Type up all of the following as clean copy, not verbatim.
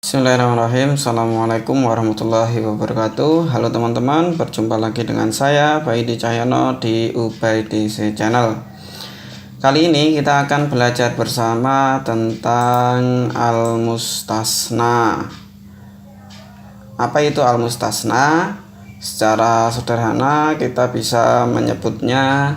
Bismillahirrahmanirrahim. Assalamualaikum warahmatullahi wabarakatuh. Halo teman-teman, berjumpa lagi dengan saya Baidi Cahyono di UBaidC Channel. Kali ini kita akan belajar bersama tentang al-mustasna. Apa itu al-mustasna? Secara sederhana kita bisa menyebutnya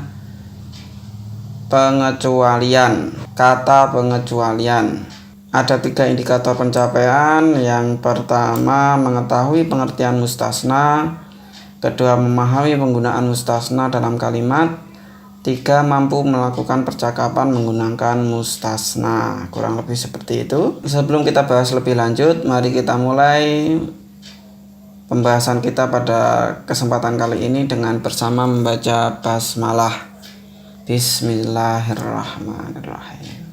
pengecualian, kata pengecualian. Ada 3 indikator pencapaian. Yang pertama, mengetahui pengertian mustasna. Kedua, memahami penggunaan mustasna dalam kalimat. 3, mampu melakukan percakapan menggunakan mustasna. Kurang lebih seperti itu. Sebelum kita bahas lebih lanjut, mari kita mulai pembahasan kita pada kesempatan kali ini dengan bersama membaca basmalah. Bismillahirrahmanirrahim.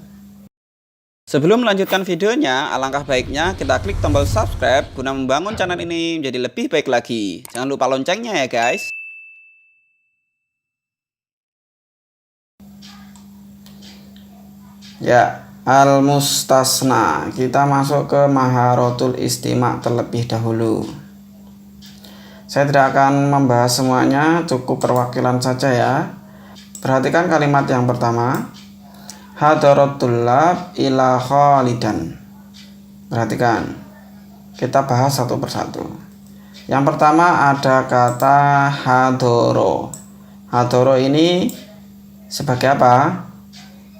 Sebelum melanjutkan videonya, alangkah baiknya kita klik tombol subscribe guna membangun channel ini menjadi lebih baik lagi. Jangan lupa loncengnya ya guys. Ya, al-mustasna. Kita masuk ke maharatul istima' terlebih dahulu. Saya tidak akan membahas semuanya, cukup perwakilan saja ya. Perhatikan kalimat yang pertama. Hadarat tullab ila khalidan. Perhatikan, kita bahas satu persatu. Yang pertama ada kata hadoro. Hadoro ini sebagai apa?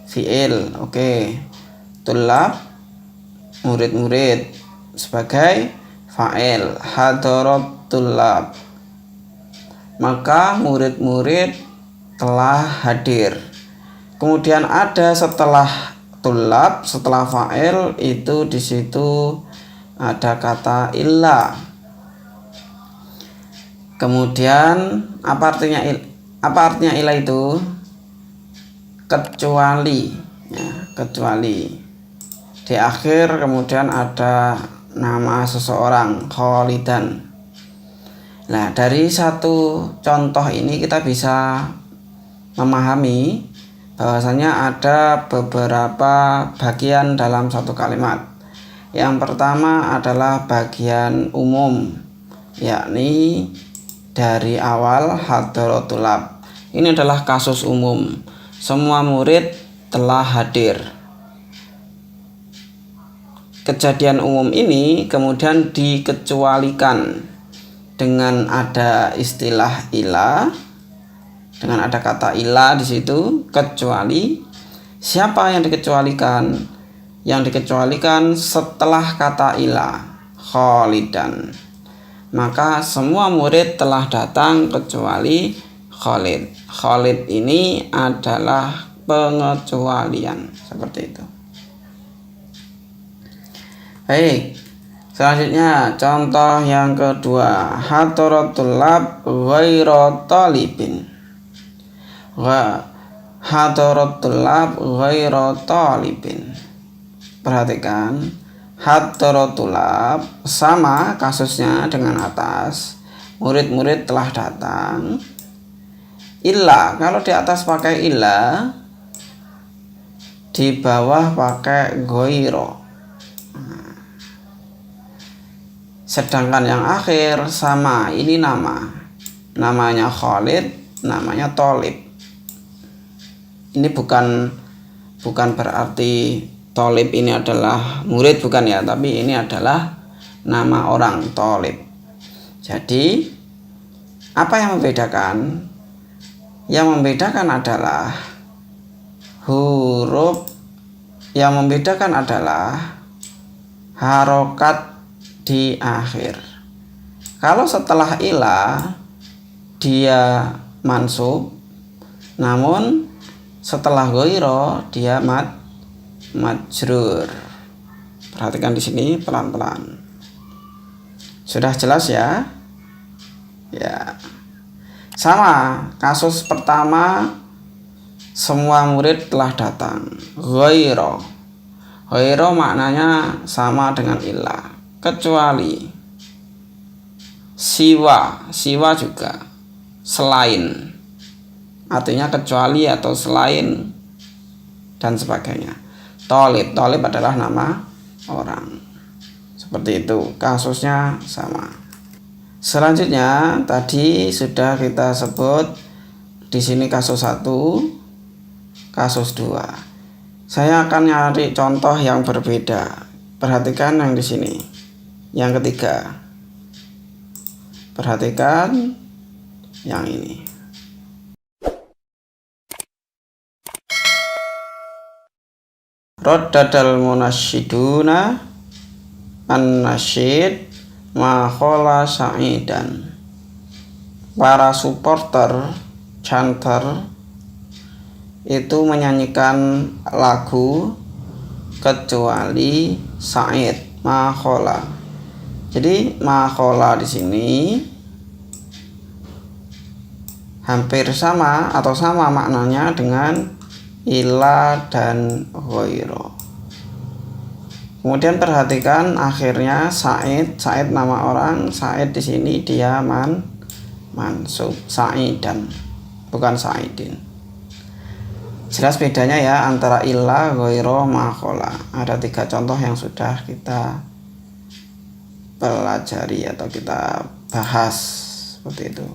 Fi'il. Oke. Tullab, murid-murid, sebagai fa'il. Hadarat tullab. Maka murid-murid telah hadir. Kemudian ada setelah tulab, setelah fa'il itu di situ ada kata illa. Kemudian apa artinya illa itu? Kecuali, ya, kecuali. Di akhir kemudian ada nama seseorang, khalidan. Nah, dari satu contoh ini kita bisa memahami bahwasanya ada beberapa bagian dalam satu kalimat. Yang pertama adalah bagian umum, yakni dari awal hadaratul tulab. Ini adalah kasus umum. Semua murid telah hadir. Kejadian umum ini kemudian dikecualikan dengan ada istilah ilah. Dengan ada kata ilah di situ, kecuali. Siapa yang dikecualikan? Yang dikecualikan setelah kata ilah, khalidan. Maka semua murid telah datang kecuali Khalid. Khalid ini adalah pengecualian, seperti itu. Baik, selanjutnya contoh yang kedua, hadaratul lab ghairu talibin. Hadaratul lab ghairu talibin. Perhatikan, hadaratul lab sama kasusnya dengan atas. Murid-murid telah datang. Illa, kalau di atas pakai illa, di bawah pakai ghairu. Sedangkan yang akhir sama, ini namanya Khalid, namanya Thalib. Ini bukan berarti Thalib ini adalah murid, bukan ya, tapi ini adalah nama orang, Thalib. Jadi apa yang membedakan? Yang membedakan adalah huruf, yang membedakan adalah harokat di akhir. Kalau setelah ilah dia mansub, namun setelah ghairu dia majrur. Perhatikan di sini pelan-pelan. Sudah jelas ya? Ya. Sama kasus pertama, semua murid telah datang. Ghairu maknanya sama dengan ilah, kecuali. Siwa juga, selain, artinya kecuali atau selain dan sebagainya. Thalib adalah nama orang. Seperti itu, kasusnya sama. Selanjutnya tadi sudah kita sebut di sini kasus 1, kasus 2. Saya akan nyari contoh yang berbeda. Perhatikan yang di sini. Yang ketiga. Perhatikan yang ini. Raddadal munasyiduna an-nasyid ma khala sa'idan. Para supporter chanter itu menyanyikan lagu kecuali Sa'id, ma khala. Jadi ma khala di sini hampir sama atau sama maknanya dengan ila dan ghaira. Kemudian perhatikan akhirnya Sa'id, Sa'id nama orang, Sa'id di sini dia mansub, Sa'idan, bukan Sa'idin. Jelas bedanya ya antara illa, ghaira, ma khala. Ada 3 contoh yang sudah kita pelajari atau kita bahas seperti itu.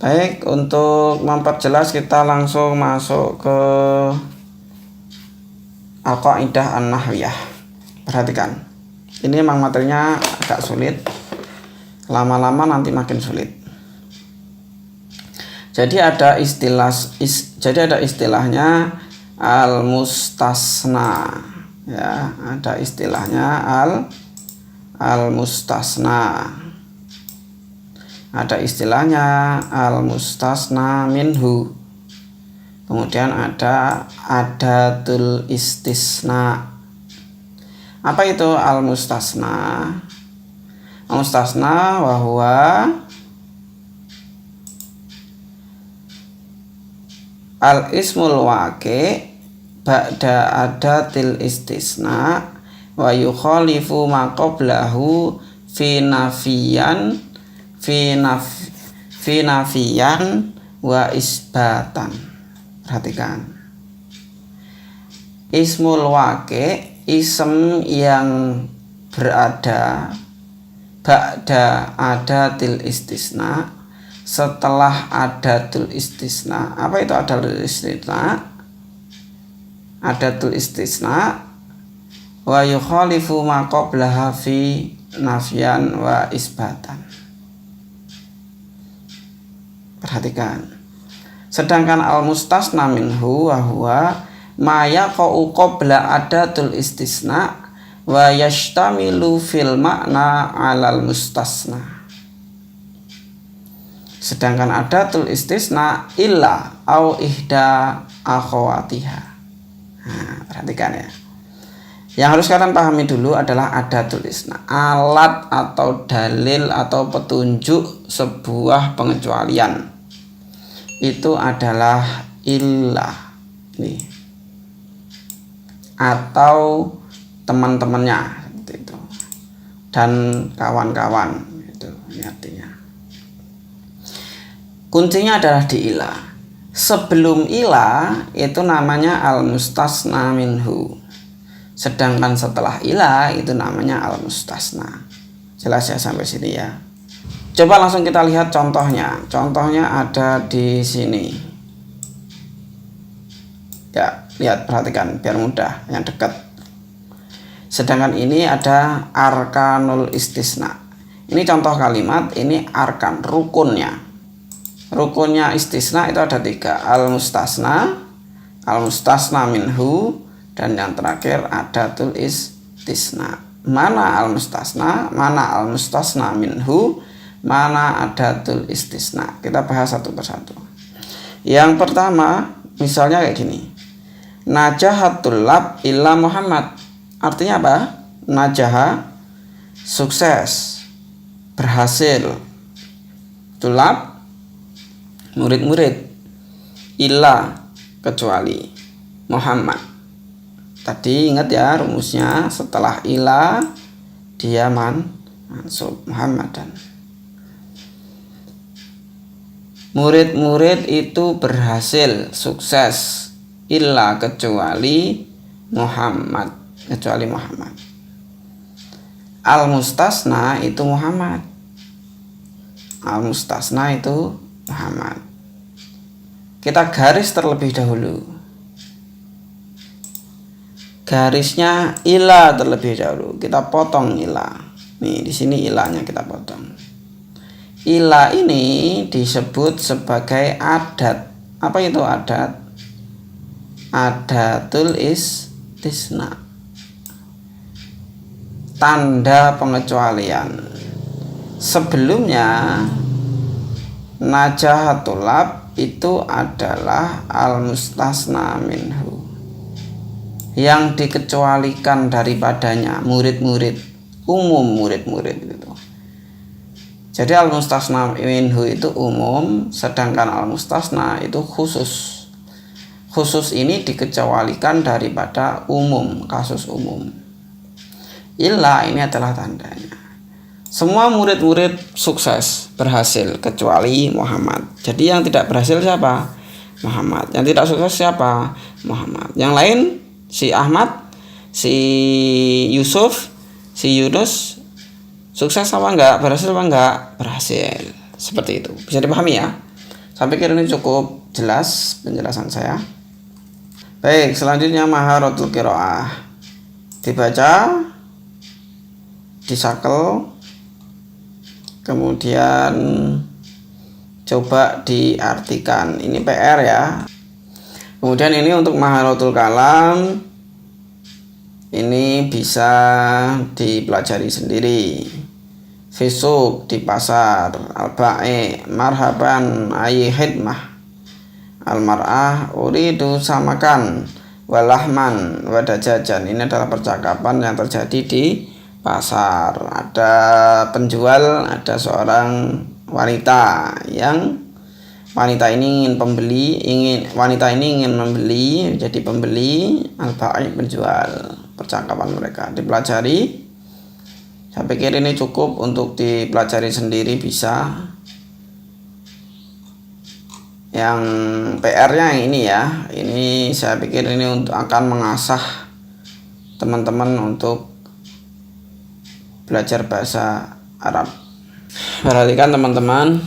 Baik, untuk memperjelas kita langsung masuk ke Al-Qaidah An-Nahwiyah. Perhatikan. Ini memang materinya agak sulit. Lama-lama nanti makin sulit. Jadi ada istilahnya al-mustasna. Ya, ada istilahnya al-mustasna. Ada istilahnya al-mustasna minhu. Kemudian ada adatul istisna. Apa itu al-mustasna? Al-mustasna wahwa al-ismul waqi' ba'da adatil istisna wa yukhalifu ma qablahu fi nafiyan wa isbatan. Perhatikan. Ismul waqi', ism yang berada ba'da adatil istisna, setelah adatul istisna. Apa itu adatul istisna? Adatul istisna wa yukhalifu ma qablaha fi nafyan wa isbatan. Perhatikan. Sedangkan al-mustasna minhu wa huwa ma yaqa'u qabla adatul istisna wa yashtamilu fil makna 'alal mustasna. Sedangkan adatul istisna illa au ihda akhawatiha. Nah, perhatikan ya. Yang harus kalian pahami dulu adalah adatul istisna, alat atau dalil atau petunjuk sebuah pengecualian. Itu adalah illa. Nih. Atau teman-temannya itu. Dan kawan-kawan itu artinya. Kuncinya adalah di ila. Sebelum ila itu namanya al-mustasna minhu. Sedangkan setelah ila itu namanya al-mustasna. Jelas ya sampai sini ya. Coba langsung kita lihat contohnya. Contohnya ada di sini. Ya, lihat perhatikan biar mudah, yang dekat. Sedangkan ini ada arkanul istisna. Ini contoh kalimat, ini arkan, rukunnya. Rukunnya istisna itu ada 3, al-mustasna, al-mustasna minhu, dan yang terakhir adatul istisna. Mana al-mustasna, mana al-mustasna minhu, mana adatul istisna. Kita bahas satu persatu. Yang pertama, misalnya kayak gini. Najahatul lab illa Muhammad. Artinya apa? Najaha, sukses, berhasil. Tulab, murid-murid, illa, kecuali Muhammad. Tadi ingat ya rumusnya, setelah illa dia mansub Muhammadan. Murid-murid itu berhasil, sukses, illa kecuali Muhammad, kecuali Muhammad. Al-mustasna itu Muhammad. Al-mustasna itu Muhammad. Kita garis terlebih dahulu. Garisnya ila terlebih dahulu. Kita potong ila. Nih, di sini ilanya kita potong. Ila ini disebut sebagai adat. Apa itu adat? Adatul istisna. Tanda pengecualian. Sebelumnya najahatul lab itu adalah al-mustasna minhu, yang dikecualikan daripadanya murid-murid, umum murid-murid itu. Jadi al-mustasna minhu itu umum, sedangkan al-mustasna itu khusus. Khusus ini dikecualikan daripada umum, kasus umum. Illa ini adalah tandanya. Semua murid-murid sukses, berhasil, kecuali Muhammad. Jadi yang tidak berhasil siapa? Muhammad. Yang tidak sukses siapa? Muhammad. Yang lain, si Ahmad, si Yusuf, si Yunus, sukses apa enggak? Berhasil apa enggak? Berhasil. Seperti itu. Bisa dipahami ya? Saya pikir ini cukup jelas penjelasan saya. Baik, selanjutnya maharatul qiraah. Dibaca, disakel, kemudian coba diartikan. Ini PR ya. Kemudian ini untuk maharatul kalam, ini bisa dipelajari sendiri. Fisuk di pasar, al-ba'i marhaban ayi khidmah, al-mar'ah uridu samakan walahman wadajajan. Ini adalah percakapan yang terjadi di pasar. Ada penjual, ada seorang wanita wanita ini ingin membeli, jadi pembeli, al-ba'i penjual. Percakapan mereka dipelajari. Saya pikir ini cukup untuk dipelajari sendiri bisa. Yang PR-nya yang ini ya. Ini saya pikir ini akan mengasah teman-teman untuk belajar bahasa Arab. Perhatikan teman-teman,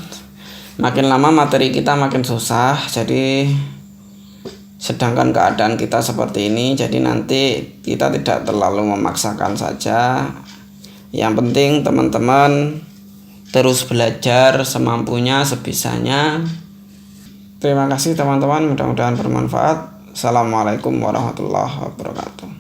makin lama materi kita makin susah. Jadi sedangkan keadaan kita seperti ini, jadi nanti kita tidak terlalu memaksakan saja. Yang penting teman-teman terus belajar semampunya, sebisanya. Terima kasih teman-teman, mudah-mudahan bermanfaat. Assalamualaikum warahmatullahi wabarakatuh.